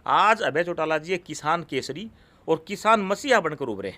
आज अभय चौटाला जी एक किसान केसरी और किसान मसीहा बनकर उभरे।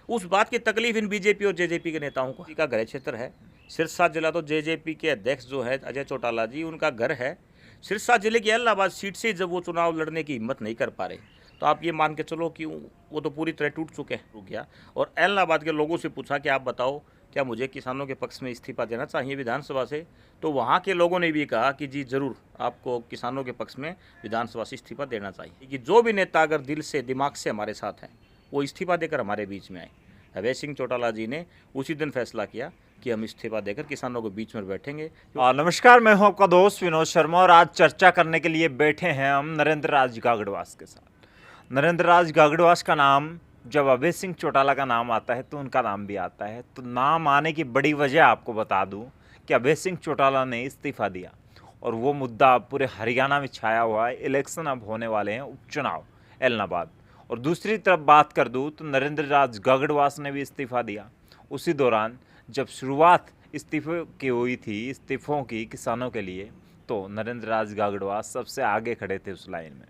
उस बात की तकलीफ इन बीजेपी और जेजेपी के नेताओं को। का गृह क्षेत्र है सिरसा जिला, तो जेजेपी के अध्यक्ष जो है अजय चौटाला जी, उनका घर है सिरसा जिले की इलाहाबाद सीट से। जब वो चुनाव लड़ने की हिम्मत नहीं कर पा रहे तो आप ये मान के चलो कि वो तो पूरी तरह टूट चुके हैं, रुक गया। और इलाहाबाद के लोगों से पूछा कि आप बताओ क्या मुझे किसानों के पक्ष में इस्तीफा देना चाहिए विधानसभा से, तो वहाँ के लोगों ने भी कहा कि जी ज़रूर आपको किसानों के पक्ष में विधानसभा से इस्तीफा देना चाहिए। कि जो भी नेता अगर दिल से दिमाग से हमारे साथ हैं वो इस्तीफा देकर हमारे बीच में आए। अभय सिंह चौटाला जी ने उसी दिन फैसला किया कि हम इस्तीफा देकर किसानों के बीच में बैठेंगे। नमस्कार, मैं हूं आपका दोस्त विनोद शर्मा और आज चर्चा करने के लिए बैठे हैं हम नरेंद्र राज गागड़वास के साथ। नरेंद्र राज गागड़वास का नाम जब अभय सिंह चौटाला का नाम आता है तो उनका नाम भी आता है। तो नाम आने की बड़ी वजह आपको बता दूं कि अभय सिंह चौटाला ने इस्तीफा दिया और वो मुद्दा पूरे हरियाणा में छाया हुआ है। इलेक्शन अब होने वाले हैं, उपचुनाव इलाहाबाद। और दूसरी तरफ बात कर दूं तो नरेंद्र राज गागड़वास ने भी इस्तीफा दिया उसी दौरान जब शुरुआत इस्तीफे की हुई थी, इस्तीफों की किसानों के लिए, तो नरेंद्र राज गागड़वास सबसे आगे खड़े थे उस लाइन में।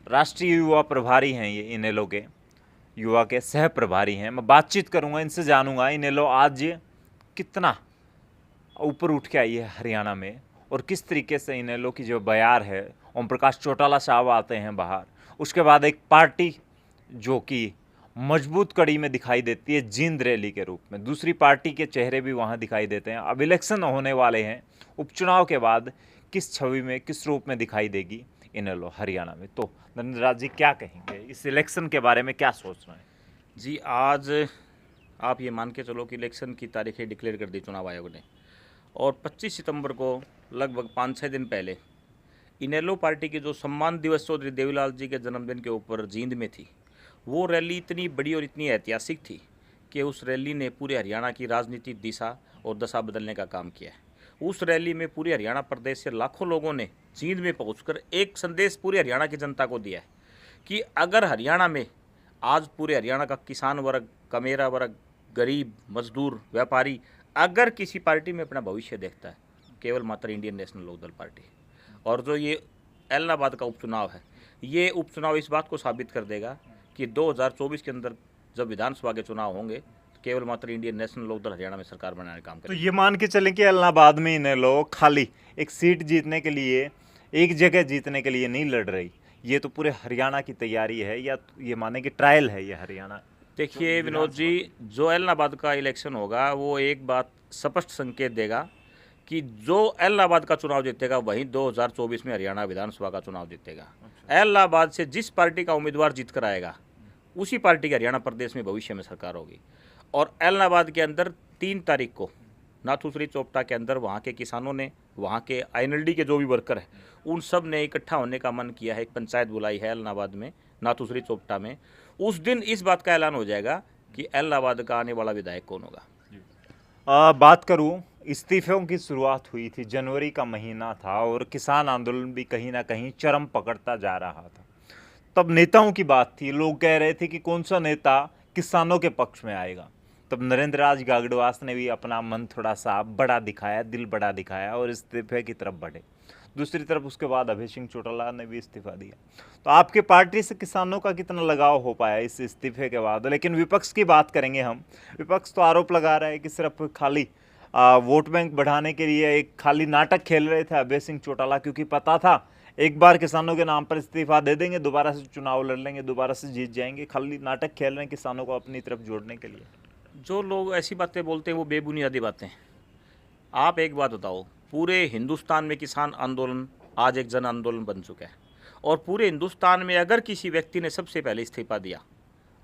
राष्ट्रीय युवा प्रभारी हैं ये, इनेलो के युवा के सह प्रभारी हैं। मैं बातचीत करूंगा, इनसे जानूंगा इनेलो आज कितना ऊपर उठ के आई है हरियाणा में और किस तरीके से इनेलो की जो बयार है, ओम प्रकाश चौटाला साहब आते हैं बाहर। उसके बाद एक पार्टी जो कि मजबूत कड़ी में दिखाई देती है जींद रैली के रूप में, दूसरी पार्टी के चेहरे भी वहाँ दिखाई देते हैं। अब इलेक्शन होने वाले हैं, उपचुनाव के बाद किस छवि में, किस रूप में दिखाई देगी इनेलो हरियाणा में। तो नरेंद्र राज जी क्या कहेंगे इस इलेक्शन के बारे में, क्या सोच रहे हैं? जी, आज आप ये मान के चलो कि इलेक्शन की तारीखें डिक्लेयर कर दी चुनाव आयोग ने और 25 सितंबर को लगभग 5-6 दिन पहले इनेलो पार्टी की जो सम्मान दिवस चौधरी देवीलाल जी के जन्मदिन के ऊपर जींद में थी, वो रैली इतनी बड़ी और इतनी ऐतिहासिक थी कि उस रैली ने पूरे हरियाणा की राजनीतिक दिशा और दशा बदलने का काम किया है। उस रैली में पूरे हरियाणा प्रदेश से लाखों लोगों ने जींद में पहुंचकर एक संदेश पूरे हरियाणा की जनता को दिया है कि अगर हरियाणा में आज पूरे हरियाणा का किसान वर्ग, कमेरा वर्ग, गरीब, मजदूर, व्यापारी अगर किसी पार्टी में अपना भविष्य देखता है, केवल मात्र इंडियन नेशनल लोकदल पार्टी। और जो ये इलाहाबाद का उपचुनाव है, ये उपचुनाव इस बात को साबित कर देगा कि 2024 के अंदर जब विधानसभा के चुनाव होंगे तो केवल मात्र इंडियन नेशनल लोकदल हरियाणा में सरकार बनाने का काम तो करेगा। ये मान के चलें कि इलाहाबाद में इनेलो खाली एक सीट जीतने के लिए, एक जगह जीतने के लिए नहीं लड़ रही, ये तो पूरे हरियाणा की तैयारी है, या ये माने कि ट्रायल है ये हरियाणा। देखिए विनोद जी, जो इलाहाबाद का इलेक्शन होगा वो एक बात स्पष्ट संकेत देगा कि जो इलाहाबाद का चुनाव जीतेगा वहीं 2024 में हरियाणा विधानसभा का चुनाव जीतेगा। इलाहाबाद से जिस पार्टी का उम्मीदवार जीत कर आएगा उसी पार्टी की हरियाणा प्रदेश में भविष्य में सरकार होगी। और इलाहाबाद के अंदर 3 तारीख को नाथूश्री चोपटा के अंदर वहाँ के किसानों ने, वहाँ के INLD के जो भी वर्कर हैं, उन सब ने इकट्ठा होने का मन किया है। एक पंचायत बुलाई है इलाहाबाद में, नाथूश्री चोपटा में। उस दिन इस बात का ऐलान हो जाएगा कि इलाहाबाद का आने वाला विधायक कौन होगा। बात करूं, इस्तीफों की शुरुआत हुई थी, जनवरी का महीना था और किसान आंदोलन भी कहीं ना कहीं चरम पकड़ता जा रहा था। तब नेताओं की बात थी, लोग कह रहे थे कि कौन सा नेता किसानों के पक्ष में आएगा। तब नरेंद्र राज गागड़वास ने भी अपना मन थोड़ा सा बड़ा दिखाया, दिल बड़ा दिखाया और इस्तीफे की तरफ बढ़े। दूसरी तरफ उसके बाद अभय सिंह चौटाला ने भी इस्तीफा दिया। तो आपके पार्टी से किसानों का कितना लगाव हो पाया इस इस्तीफे के बाद? लेकिन विपक्ष की बात करेंगे हम। विपक्ष तो आरोप लगा रहा है कि सिर्फ खाली वोट बैंक बढ़ाने के लिए एक खाली नाटक खेल रहे थे अभय सिंह चौटाला, क्योंकि पता था एक बार किसानों के नाम पर इस्तीफा दे देंगे, दोबारा से चुनाव लड़ लेंगे, दोबारा से जीत जाएंगे। खाली नाटक खेल रहे हैं किसानों को अपनी तरफ जोड़ने के लिए। जो लोग ऐसी बातें बोलते हैं वो बेबुनियादी बातें हैं। आप एक बात बताओ, पूरे हिंदुस्तान में किसान आंदोलन आज एक जन आंदोलन बन चुका है और पूरे हिंदुस्तान में अगर किसी व्यक्ति ने सबसे पहले इस्तीफा दिया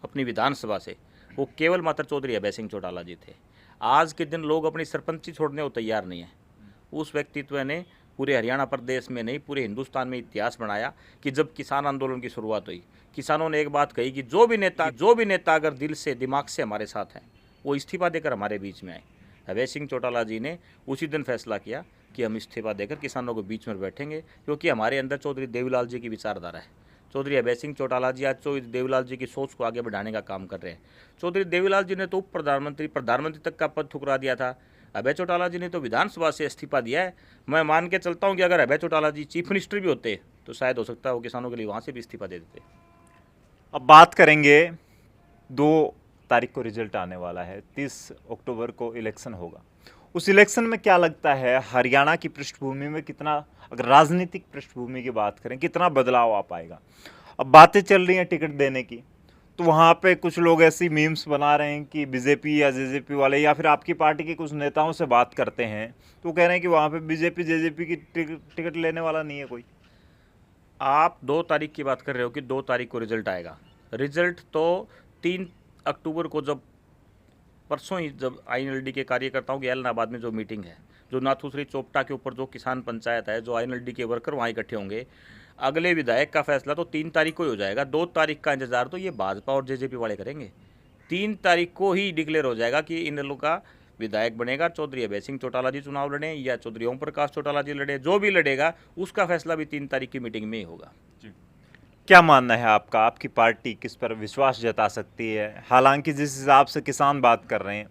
अपनी विधानसभा से, वो केवल मात्र चौधरी अभय सिंह चौटाला जी थे। आज के दिन लोग अपनी सरपंची छोड़ने को तैयार नहीं है। उस व्यक्तित्व ने पूरे हरियाणा प्रदेश में नहीं, पूरे हिंदुस्तान में इतिहास बनाया कि जब किसान आंदोलन की शुरुआत हुई, किसानों ने एक बात कही कि जो भी नेता अगर दिल से दिमाग से हमारे साथ हैं वो इस्तीफा देकर हमारे बीच में आए। अभय सिंह चौटाला जी ने उसी दिन फैसला किया कि हम इस्तीफा देकर किसानों के बीच में बैठेंगे, क्योंकि हमारे अंदर चौधरी देवीलाल जी की विचारधारा है। चौधरी अभय सिंह चौटाला जी आज चौधरी देवीलाल जी की सोच को आगे बढ़ाने का काम कर रहे हैं। चौधरी देवीलाल जी ने तो उप प्रधानमंत्री तक का पद ठुकरा दिया था। अभय चौटाला जी ने तो विधानसभा से इस्तीफा दिया है। मैं मान के चलता हूँ कि अगर अभय चौटाला जी चीफ मिनिस्टर भी होते तो शायद हो सकता है वो किसानों के लिए वहाँ से भी इस्तीफा दे देते। अब बात करेंगे 2 तारीख को रिजल्ट आने वाला है, 30 अक्टूबर को इलेक्शन होगा। उस इलेक्शन में क्या लगता है हरियाणा की पृष्ठभूमि में कितना, अगर राजनीतिक पृष्ठभूमि की बात करें, कितना बदलाव आ पाएगा? अब बातें चल रही हैं टिकट देने की, तो वहाँ पे कुछ लोग ऐसी मीम्स बना रहे हैं कि बीजेपी या जेजेपी वाले या फिर आपकी पार्टी के कुछ नेताओं से बात करते हैं तो कह रहे हैं कि वहाँ पे बीजेपी जेजेपी की टिकट लेने वाला नहीं है कोई। आप 2 तारीख की बात कर रहे हो कि 2 तारीख को रिजल्ट आएगा। रिजल्ट तो 3 अक्टूबर को, जब परसों ही जब आईएनएलडी के कार्यकर्ताओं की एलनाबाद में जो मीटिंग है, जो नाथूश्री चोपटा के ऊपर जो किसान पंचायत है, जो आईएनएलडी के वर्कर वहाँ इकट्ठे होंगे, अगले विधायक का फैसला तो 3 तारीख को ही हो जाएगा। 2 तारीख का इंतजार तो ये भाजपा और जेजेपी वाले करेंगे। 3 तारीख को ही डिक्लेयर हो जाएगा कि इन लोगों का विधायक बनेगा चौधरी अभय सिंह चौटाला जी चुनाव लड़ें या चौधरी ओम प्रकाश चौटाला जी लड़े, जो भी लड़ेगा उसका फैसला भी 3 तारीख की मीटिंग में ही होगा। क्या मानना है आपका, आपकी पार्टी किस पर विश्वास जता सकती है? हालांकि जिस हिसाब से किसान बात कर रहे हैं,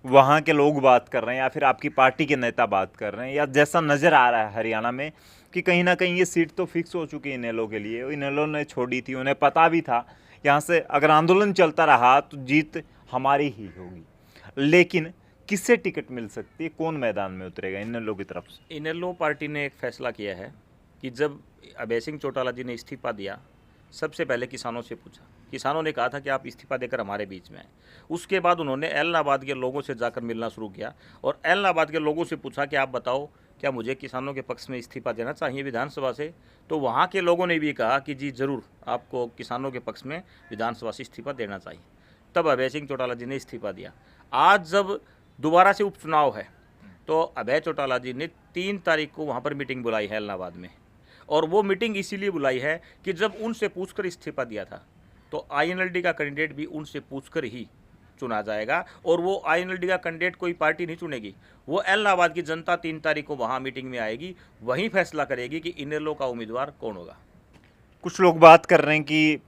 वहाँ के लोग बात कर रहे हैं, या फिर आपकी पार्टी के नेता बात कर रहे हैं, या जैसा नज़र आ रहा है हरियाणा में कि कहीं ना कहीं ये सीट तो फिक्स हो चुकी है इनेलो के लिए, इनेलो ने छोड़ी थी, उन्हें पता भी था यहाँ से अगर आंदोलन चलता रहा तो जीत हमारी ही होगी। लेकिन किससे टिकट मिल सकती है, कौन मैदान में उतरेगा इनेलो की तरफ से? इनेलो पार्टी ने एक फैसला किया है कि जब अभय सिंह चौटाला जी ने इस्तीफा दिया, सबसे पहले किसानों से पूछा। किसानों ने कहा था कि आप इस्तीफा देकर हमारे बीच में आए। उसके बाद उन्होंने एलनाबाद के लोगों से जाकर मिलना शुरू किया और एलनाबाद के लोगों से पूछा कि आप बताओ, क्या मुझे किसानों के पक्ष में इस्तीफा देना चाहिए विधानसभा से? तो वहाँ के लोगों ने भी कहा कि जी ज़रूर, आपको किसानों के पक्ष में विधानसभा से इस्तीफा देना चाहिए। तब अभय सिंह चौटाला जी ने इस्तीफा दिया। आज जब दोबारा से उपचुनाव है तो अभय चौटाला जी ने 3 तारीख को वहाँ पर मीटिंग बुलाई है इलाहाबाद में, और वो मीटिंग इसीलिए बुलाई है कि जब उनसे पूछकर इस्तीफा दिया था तो आईएनएलडी का कैंडिडेट भी उनसे पूछकर ही चुना जाएगा, और वो आईएनएलडी का कैंडिडेट कोई पार्टी नहीं चुनेगी, वो इलाहाबाद की जनता 3 तारीख को वहाँ मीटिंग में आएगी, वहीं फैसला करेगी कि इनेलो का उम्मीदवार कौन होगा। कुछ लोग बात कर रहे हैं कि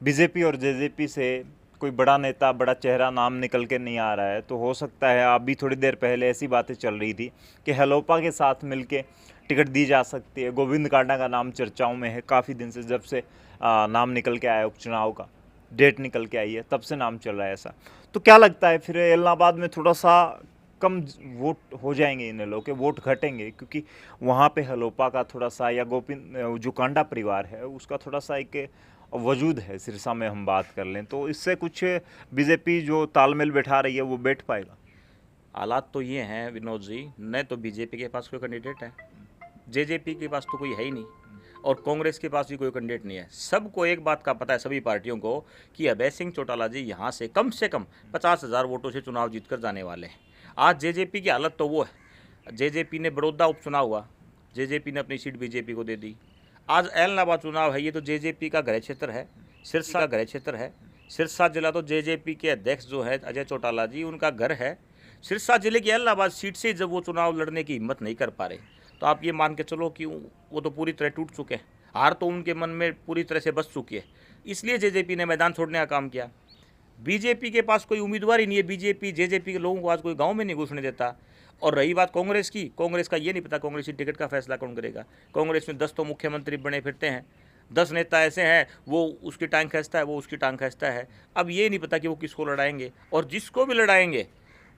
बीजेपी और जेजेपी से कोई बड़ा नेता, बड़ा चेहरा नाम निकल के नहीं आ रहा है, तो हो सकता है, अभी थोड़ी देर पहले ऐसी बातें चल रही थी कि हेलोपा के साथ मिलके टिकट दी जा सकती है। गोविंद कांडा का नाम चर्चाओं में है काफ़ी दिन से, जब से नाम निकल के आया, उपचुनाव का डेट निकल के आई है, तब से नाम चल रहा है ऐसा। तो क्या लगता है फिर इलाहाबाद में थोड़ा सा कम वोट हो जाएंगे, इन लोगों के वोट घटेंगे, क्योंकि वहाँ पे हेलोपा का थोड़ा सा, या गोविंद जो कांडा परिवार है उसका थोड़ा सा एक वजूद है सिरसा में, हम बात कर लें तो इससे कुछ बीजेपी जो तालमेल बैठा रही है वो बैठ पाएगा? हालात तो ये हैं विनोद जी, न तो बीजेपी के पास कोई कैंडिडेट है, जेजेपी के पास तो कोई है ही नहीं, और कांग्रेस के पास भी कोई कैंडिडेट नहीं है। सबको एक बात का पता है, सभी पार्टियों को, कि अभय सिंह चौटाला जी यहाँ से कम 50,000 वोटों से चुनाव जीतकर जाने वाले हैं। आज जेजेपी की हालत तो वो है, जेजेपी ने बड़ौदा उपचुनाव हुआ, जेजेपी ने अपनी सीट बीजेपी को दे दी। आज इलाहाबाद चुनाव है, ये तो जेजेपी का गृह क्षेत्र है, सिरसा का गृह क्षेत्र है। सिरसा जिला तो जेजेपी के अध्यक्ष जो है अजय चौटाला जी, उनका घर है। सिरसा जिले की इलाहाबाद सीट से जब वो चुनाव लड़ने की हिम्मत नहीं कर पा रहे, तो आप ये मान के चलो कि वो तो पूरी तरह टूट चुके हैं, हार तो उनके मन में पूरी तरह से बस चुकी है। इसलिए जेजेपी ने मैदान छोड़ने का काम किया। बीजेपी के पास कोई उम्मीदवार ही नहीं है, बीजेपी जेजेपी के लोगों को आज कोई गांव में नहीं घुसने देता। और रही बात कांग्रेस की, कांग्रेस का ये नहीं पता कांग्रेस की टिकट का फैसला कौन करेगा। कांग्रेस में 10 तो मुख्यमंत्री बने फिरते हैं, 10 नेता ऐसे हैं, वो उसकी टांग खींचता है, वो उसकी टांग खींचता है। अब ये नहीं पता कि वो किसको लड़ाएंगे, और जिसको भी लड़ाएंगे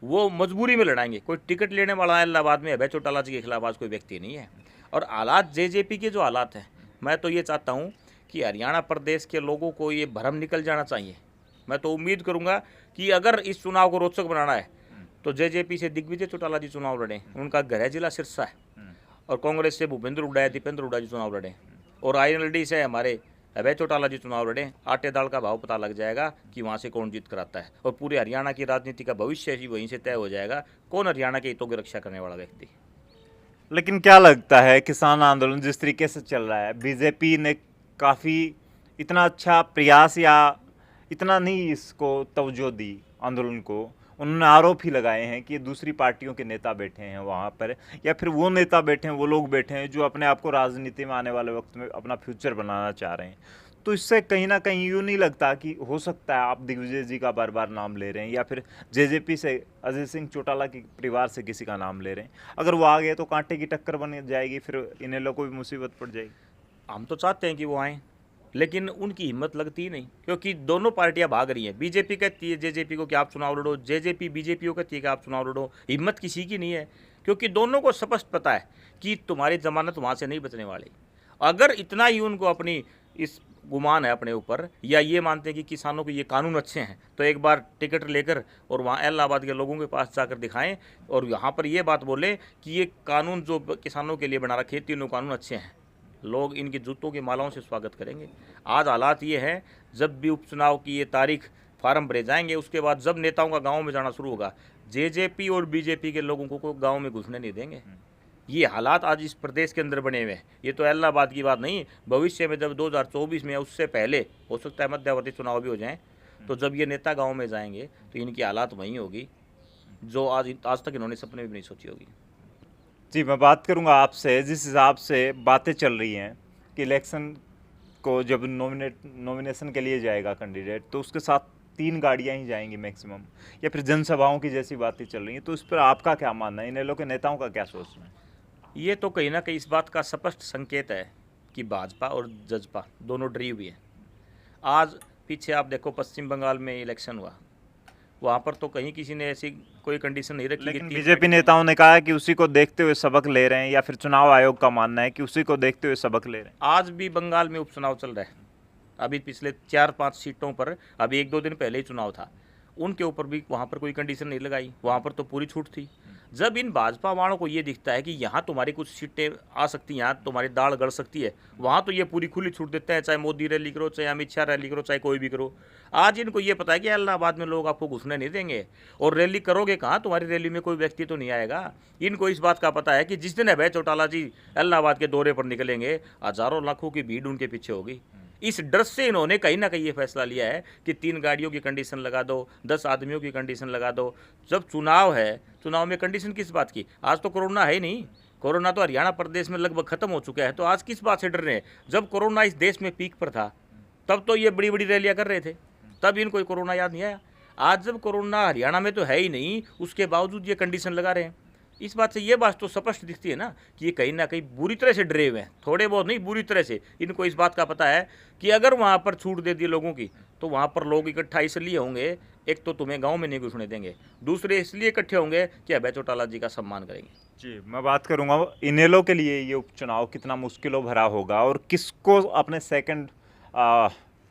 वो मजबूरी में लड़ाएंगे। कोई टिकट लेने वाला इलाहाबाद में अभय चौटाला जी के खिलाफ आज कोई व्यक्ति नहीं है। और हालात जेजेपी के जो हालात हैं, मैं तो ये चाहता हूँ कि हरियाणा प्रदेश के लोगों को ये भ्रम निकल जाना चाहिए। मैं तो उम्मीद करूँगा कि अगर इस चुनाव को रोचक बनाना है तो जेजेपी से दिग्विजय चौटाला जी चुनाव लड़ें, उनका गृह जिला सिरसा है, और कांग्रेस से भूपेंद्र हुड्डा, दीपेंद्र हुड्डा जी चुनाव लड़ें, और आईएनएलडी से हमारे अभय चौटाला जी चुनाव लड़ें। आटे दाल का भाव पता लग जाएगा कि वहाँ से कौन जीत कर आता है, और पूरे हरियाणा की राजनीति का भविष्य ही वहीं से तय हो जाएगा, कौन हरियाणा के हितों की रक्षा करने वाला व्यक्ति। लेकिन क्या लगता है, किसान आंदोलन जिस तरीके से चल रहा है, बीजेपी ने काफ़ी इतना अच्छा प्रयास, या इतना नहीं इसको तवज्जो दी आंदोलन को, उन्होंने आरोप ही लगाए हैं कि दूसरी पार्टियों के नेता बैठे हैं वहाँ पर, या फिर वो नेता बैठे हैं, वो लोग बैठे हैं जो अपने आप को राजनीति में आने वाले वक्त में अपना फ्यूचर बनाना चाह रहे हैं। तो इससे कहीं ना कहीं यूँ नहीं लगता कि हो सकता है आप दिग्विजय जी का बार बार नाम ले रहे हैं, या फिर जेजेपी से अजय सिंह चौटाला के परिवार से किसी का नाम ले रहे हैं, अगर वो आ गए तो कांटे की टक्कर बन जाएगी, फिर इन्हें लोगों को भी मुसीबत पड़ जाएगी। हम तो चाहते हैं कि वो आएँ, लेकिन उनकी हिम्मत लगती ही नहीं, क्योंकि दोनों पार्टियां भाग रही हैं। बीजेपी कहती है जेजेपी को कि आप चुनाव लड़ो, जेजेपी बीजेपी को कहती है कि आप चुनाव लड़ो। हिम्मत किसी की नहीं है, क्योंकि दोनों को स्पष्ट पता है कि तुम्हारी जमानत वहाँ से नहीं बचने वाली। अगर इतना ही उनको अपनी इस गुमान है अपने ऊपर, या ये मानते हैं कि किसानों को ये कानून अच्छे हैं, तो एक बार टिकट लेकर और वहाँ इलाहाबाद के लोगों के पास जाकर दिखाएं और यहाँ पर ये बात बोलें कि ये कानून जो किसानों के लिए बना रखे, तीनों कानून अच्छे हैं। लोग इनकी जूतों की मालाओं से स्वागत करेंगे। आज हालात ये हैं, जब भी उपचुनाव की ये तारीख फार्म भरे जाएंगे, उसके बाद जब नेताओं का गांव में जाना शुरू होगा, जेजेपी और बीजेपी के लोगों को गांव में घुसने नहीं देंगे। ये हालात आज इस प्रदेश के अंदर बने हुए हैं। ये तो इलाहाबाद की बात नहीं, भविष्य में जब 2024 में, उससे पहले हो सकता है मध्यावधि चुनाव भी हो जाएं, तो जब ये नेता गाँव में जाएंगे तो इनकी हालात वहीं होगी जो आज तक इन्होंने सपने में भी नहीं सोची होगी। जी, मैं बात करूंगा आपसे, जिस हिसाब से बातें चल रही हैं कि इलेक्शन को जब नॉमिनेशन के लिए जाएगा कैंडिडेट, तो उसके साथ 3 गाड़ियां ही जाएंगी मैक्सिमम, या फिर जनसभाओं की जैसी बातें चल रही हैं, तो इस पर आपका क्या मानना है, इन लोगों के नेताओं का क्या सोचना है? ये तो कहीं ना कहीं इस बात का स्पष्ट संकेत है कि भाजपा और जजपा दोनों डरी हुई है। आज पीछे आप देखो, पश्चिम बंगाल में इलेक्शन हुआ, वहाँ पर तो कहीं किसी ने ऐसी कोई कंडीशन नहीं रखी। लेकिन बीजेपी नेताओं ने कहा है कि उसी को देखते हुए सबक ले रहे हैं, या फिर चुनाव आयोग का मानना है कि उसी को देखते हुए सबक ले रहे हैं। आज भी बंगाल में उपचुनाव चल रहा है। अभी पिछले 4-5 सीटों पर, अभी 1-2 दिन पहले ही चुनाव था, उनके ऊपर भी वहाँ पर कोई कंडीशन नहीं लगाई, वहाँ पर तो पूरी छूट थी। जब इन भाजपा वालों को ये दिखता है कि यहाँ तुम्हारी कुछ सीटें आ सकती हैं, यहाँ तुम्हारी दाढ़ गड़ सकती है, वहाँ तो ये पूरी खुली छूट देते हैं, चाहे मोदी रैली करो, चाहे अमित शाह रैली करो, चाहे कोई भी करो। आज इनको ये पता है कि इलाहाबाद में लोग आपको घुसने नहीं देंगे, और रैली करोगे कहाँ, तुम्हारी रैली में कोई व्यक्ति तो नहीं आएगा। इनको इस बात का पता है कि जिस दिन अभय चौटाला जी इलाहाबाद के दौरे पर निकलेंगे, हजारों लाखों की भीड़ उनके पीछे होगी। इस डर से इन्होंने कहीं ना कहीं ये फैसला लिया है कि 3 गाड़ियों की कंडीशन लगा दो, 10 आदमियों की कंडीशन लगा दो। जब चुनाव है, चुनाव में कंडीशन किस बात की? आज तो कोरोना है ही नहीं, कोरोना तो हरियाणा प्रदेश में लगभग खत्म हो चुका है, तो आज किस बात से डर रहे हैं? जब कोरोना इस देश में पीक पर था, तब तो ये बड़ी बड़ी रैलियां कर रहे थे, तब इनको कोरोना याद नहीं आया। आज जब कोरोना हरियाणा में तो है ही नहीं, उसके बावजूद ये कंडीशन लगा रहे हैं। इस बात से ये बात तो स्पष्ट दिखती है ना कि ये कहीं ना कहीं बुरी तरह से डरे हुए हैं, थोड़े बहुत नहीं, बुरी तरह से। इनको इस बात का पता है कि अगर वहाँ पर छूट दे दी लोगों की, तो वहाँ पर लोग इकट्ठा इसलिए होंगे, एक तो तुम्हें गांव में नहीं घुसने देंगे, दूसरे इसलिए इकट्ठे होंगे कि अभय चौटाला जी का सम्मान करेंगे। जी, मैं बात करूंगा इनेलो के लिए ये उपचुनाव कितना मुश्किलों भरा होगा, और किसको अपने सेकंड,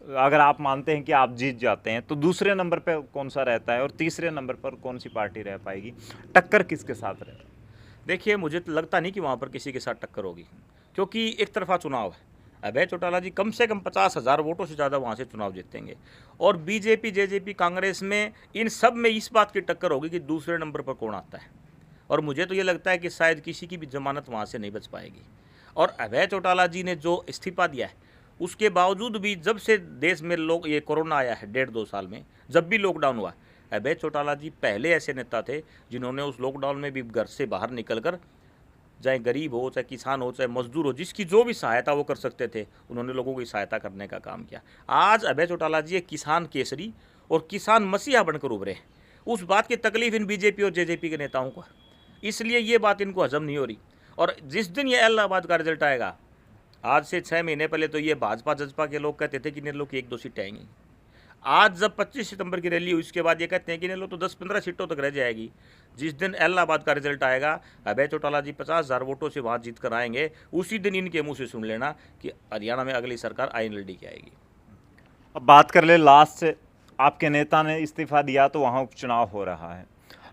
अगर आप मानते हैं कि आप जीत जाते हैं, तो दूसरे नंबर पे कौन सा रहता है, और तीसरे नंबर पर कौन सी पार्टी रह पाएगी, टक्कर किसके साथ रहेगी? देखिए, मुझे तो लगता नहीं कि वहाँ पर किसी के साथ टक्कर होगी, क्योंकि एक तरफा चुनाव है। अभय चौटाला जी कम से कम 50,000 वोटों से ज़्यादा वहाँ से चुनाव जीतेंगे, और बीजेपी, जेजेपी, कांग्रेस में, इन सब में इस बात की टक्कर होगी कि दूसरे नंबर पर कौन आता है। और मुझे तो ये लगता है कि शायद किसी की भी जमानत वहाँ से नहीं बच पाएगी। और अभय चौटाला जी ने जो इस्तीफा दिया है, उसके बावजूद भी, जब से देश में लोग ये कोरोना आया है 1.5-2 साल में, जब भी लॉकडाउन हुआ, अभय चौटाला जी पहले ऐसे नेता थे जिन्होंने उस लॉकडाउन में भी घर से बाहर निकलकर, चाहे गरीब हो, चाहे किसान हो, चाहे मजदूर हो, जिसकी जो भी सहायता वो कर सकते थे, उन्होंने लोगों की सहायता करने का काम किया। आज अभय चौटाला जी एक किसान केसरी और किसान मसीहा बनकर उभरे हैं। उस बात की तकलीफ इन बीजेपी और जेजेपी के नेताओं को, इसलिए ये बात इनको हजम नहीं हो रही। और जिस दिन ये इलाहाबाद का रिजल्ट आएगा, आज से 6 महीने पहले तो ये भाजपा जजपा के लोग कहते थे कि इन लोग की 1-2 सीटें आएंगी। आज जब 25 सितंबर की रैली हुई, उसके बाद ये कहते हैं कि इन लोग तो 10-15 सीटों तक रह जाएगी। जिस दिन इलाहाबाद का रिजल्ट आएगा, अभय चौटाला जी 50,000 वोटों से वहाँ जीत कर आएंगे, उसी दिन इनके मुंह से सुन लेना कि हरियाणा में अगली सरकार INLD की आएगी। अब बात कर ले लास्ट से, आपके नेता ने इस्तीफा दिया तो वहाँ उपचुनाव हो रहा है।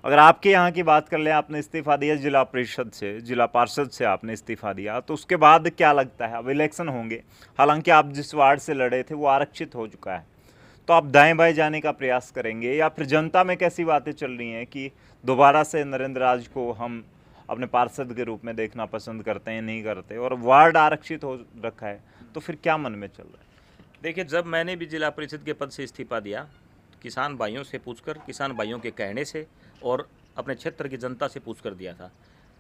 अगर आपके यहाँ की बात कर लें, आपने इस्तीफा दिया जिला परिषद से, जिला पार्षद से आपने इस्तीफा दिया, तो उसके बाद क्या लगता है, अब इलेक्शन होंगे, हालांकि आप जिस वार्ड से लड़े थे वो आरक्षित हो चुका है, तो आप दाएं बाएं जाने का प्रयास करेंगे, या फिर जनता में कैसी बातें चल रही हैं कि दोबारा से नरेंद्र राज को हम अपने पार्षद के रूप में देखना पसंद करते हैं, नहीं करते, और वार्ड आरक्षित हो रखा है, तो फिर क्या मन में चल रहा है? देखिए, जब मैंने भी जिला परिषद के पद से इस्तीफा दिया, किसान भाइयों से पूछकर, किसान भाइयों के कहने से और अपने क्षेत्र की जनता से पूछकर दिया था।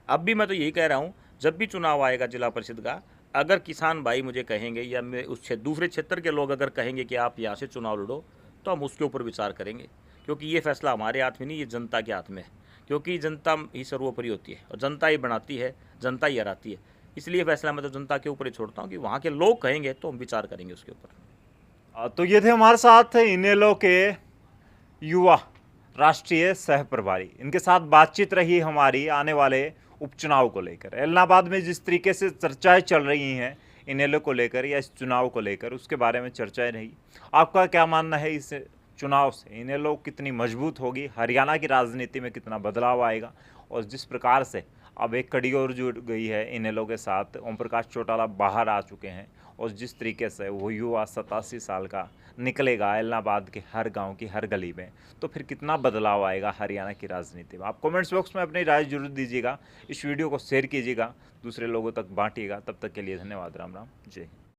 अब भी मैं तो यही कह रहा हूँ, जब भी चुनाव आएगा जिला परिषद का, अगर किसान भाई मुझे कहेंगे या मैं उस दूसरे क्षेत्र के लोग अगर कहेंगे कि आप यहाँ से चुनाव लड़ो, तो हम उसके ऊपर विचार करेंगे, क्योंकि ये फैसला हमारे हाथ में नहीं, ये जनता के हाथ में है। क्योंकि जनता ही सर्वोपरि होती है और जनता ही बनाती है, जनता ही हराती है। इसलिए फैसला मैं तो जनता के ऊपर ही छोड़ता हूँ कि वहाँ के लोग कहेंगे तो हम विचार करेंगे उसके ऊपर। तो ये थे हमारे साथ इनेलो के युवा राष्ट्रीय सह प्रभारी, इनके साथ बातचीत रही हमारी आने वाले उपचुनाव को लेकर। एलनाबाद में जिस तरीके से चर्चाएं चल रही हैं इनेलो को लेकर या इस चुनाव को लेकर, उसके बारे में चर्चाएं रही। आपका क्या मानना है इस चुनाव से? इनेलो कितनी मजबूत होगी, हरियाणा की राजनीति में कितना बदलाव आएगा, और जिस प्रकार से अब एक कड़ी और जुड़ गई है इनेलो के साथ, ओम प्रकाश चौटाला बाहर आ चुके हैं, और जिस तरीके से वो युवा 87 साल का निकलेगा एलनाबाद के हर गांव की हर गली में, तो फिर कितना बदलाव आएगा हरियाणा की राजनीति में? आप कमेंट्स बॉक्स में अपनी राय जरूर दीजिएगा, इस वीडियो को शेयर कीजिएगा, दूसरे लोगों तक बांटिएगा। तब तक के लिए धन्यवाद। राम राम, जय हिंद।